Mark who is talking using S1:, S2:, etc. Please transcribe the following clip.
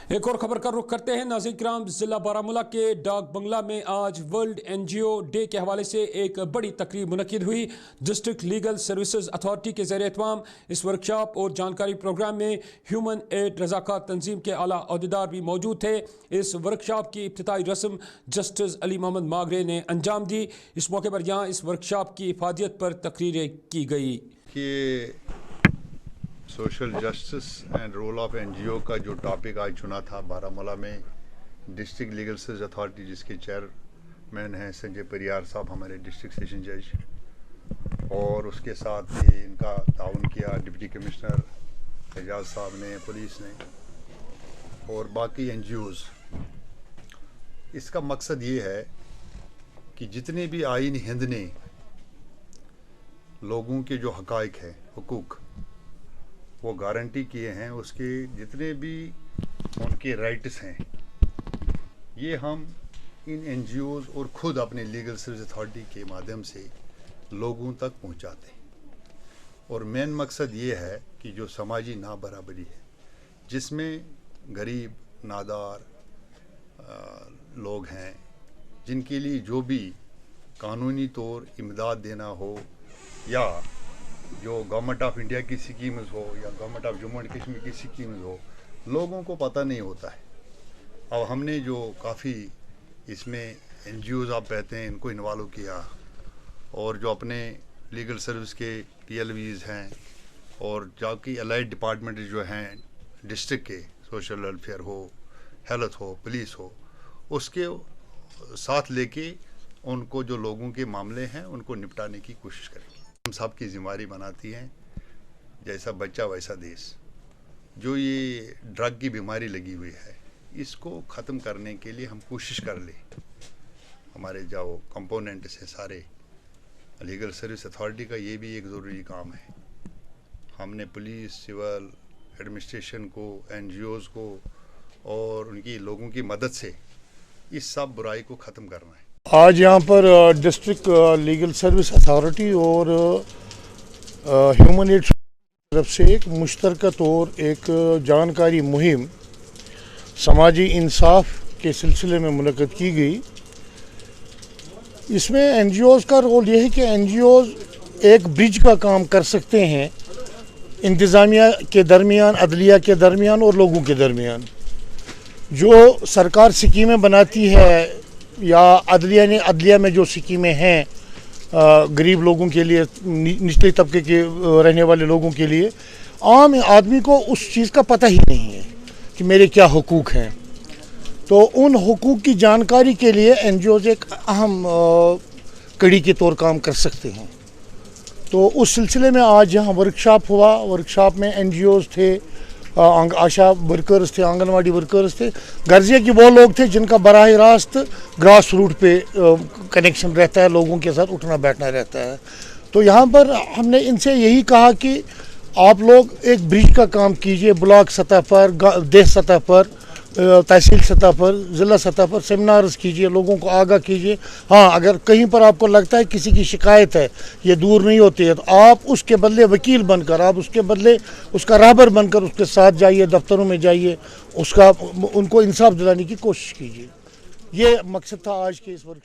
S1: ایک اور خبر کا رخ کرتے ہیں ناظرین کرام، ضلع بارہمولہ کے ڈاک بنگلہ میں آج ورلڈ NGO ڈے کے حوالے سے ایک بڑی تقریب منعقد ہوئی۔ ڈسٹرکٹ لیگل سروسز اتھارٹی کے زیر اہتمام اس ورکشاپ اور جانکاری پروگرام میں ہیومن ایڈ رضاکار تنظیم کے اعلیٰ عہدیدار بھی موجود تھے۔ اس ورکشاپ کی ابتدائی رسم جسٹس علی محمد ماگرے نے انجام دی۔ اس موقع پر یہاں اس ورکشاپ کی افادیت پر تقریریں کی گئی
S2: کہ social justice and role of NGO کا جو ٹاپک آج چنا تھا بارہمولہ میں، ڈسٹرکٹ لیگل سروسز اتھارٹی جس کے چیئرمین ہیں سنجے پریار صاحب، ہمارے ڈسٹرکٹ سیشن جج، اور اس کے ساتھ بھی ان کا تعاون کیا ڈپٹی کمشنر اعجاز صاحب نے، پولیس نے اور باقی NGOs۔ اس کا مقصد یہ ہے کہ جتنے بھی آئین ہند نے لوگوں کے جو حقائق ہیں، حقوق وہ گارنٹی کیے ہیں، اس کے جتنے بھی ان کے رائٹس ہیں، یہ ہم ان NGOs اور خود اپنے لیگل سروس اتھارٹی کے مادھیم سے لوگوں تک پہنچاتے ہیں۔ اور مین مقصد یہ ہے کہ جو سماجی نابرابری ہے، جس میں غریب نادار لوگ ہیں، جن کے لیے جو بھی قانونی طور امداد دینا ہو یا جو گورنمنٹ آف انڈیا کی سکیمز ہو یا government of Jammu and Kashmir کی سکیمز ہو، لوگوں کو پتہ نہیں ہوتا ہے۔ اب ہم نے جو کافی اس میں NGOs آپ کہتے ہیں ان کو انوالو کیا، اور جو اپنے لیگل سروس کے PLVs ہیں اور جو کہ الائڈ ڈپارٹمنٹ جو ہیں ڈسٹرکٹ کے، سوشل ویلفیئر ہو، ہیلتھ ہو، پولیس ہو، اس کے ساتھ لے کے ان کو جو لوگوں کے معاملے ہیں ان کو نپٹانے کی کوشش کریں گے۔ ہم سب کی ذمہ داری بناتی ہیں، جیسا بچہ ویسا دیس۔ جو یہ ڈرگ کی بیماری لگی ہوئی ہے، اس کو ختم کرنے کے لیے ہم کوشش کر لیں۔ ہمارے جو کمپوننٹس ہیں سارے، لیگل سروس اتھارٹی کا یہ بھی ایک ضروری کام ہے۔ ہم نے پولیس، سول ایڈمنسٹریشن کو، NGOs کو اور ان کی لوگوں کی مدد سے اس سب برائی کو ختم کرنا ہے۔
S3: آج یہاں پر ڈسٹرکٹ لیگل سروس اتھارٹی اور ہیومن ایڈ کی طرف سے ایک مشترکہ طور ایک جانکاری مہم سماجی انصاف کے سلسلے میں منعقد کی گئی۔ اس میں NGOs کا رول یہ ہے کہ NGOs ایک برج کا کام کر سکتے ہیں انتظامیہ کے درمیان، عدلیہ کے درمیان اور لوگوں کے درمیان۔ جو سرکار سکیمیں بناتی ہے یا عدلیہ میں جو سکیمیں ہیں غریب لوگوں کے لیے، نچلے طبقے کے رہنے والے لوگوں کے لیے، عام آدمی کو اس چیز کا پتہ ہی نہیں ہے کہ میرے کیا حقوق ہیں۔ تو ان حقوق کی جانکاری کے لیے NGOs ایک اہم کڑی کے طور کام کر سکتے ہیں۔ تو اس سلسلے میں آج یہاں ورکشاپ ہوا۔ ورکشاپ میں NGOs تھے، آشا ورکرز تھے، آنگن واڑی ورکرز تھے، غرضیہ کہ وہ لوگ تھے جن کا براہ راست گراس روٹ پہ کنیکشن رہتا ہے، لوگوں کے ساتھ اٹھنا بیٹھنا رہتا ہے۔ تو یہاں پر ہم نے ان سے یہی کہا کہ آپ لوگ ایک برج کا کام کیجئے، بلاک سطح پر، دیہہ سطح پر، تحصیل سطح پر، ضلع سطح پر سیمینارز کیجئے، لوگوں کو آگاہ کیجئے۔ ہاں، اگر کہیں پر آپ کو لگتا ہے کسی کی شکایت ہے، یہ دور نہیں ہوتی ہے، تو آپ اس کے بدلے وکیل بن کر، آپ اس کے بدلے اس کا رہبر بن کر اس کے ساتھ جائیے، دفتروں میں جائیے، ان کو انصاف دلانے کی کوشش کیجئے۔ یہ مقصد تھا آج کے اس ورکشاپ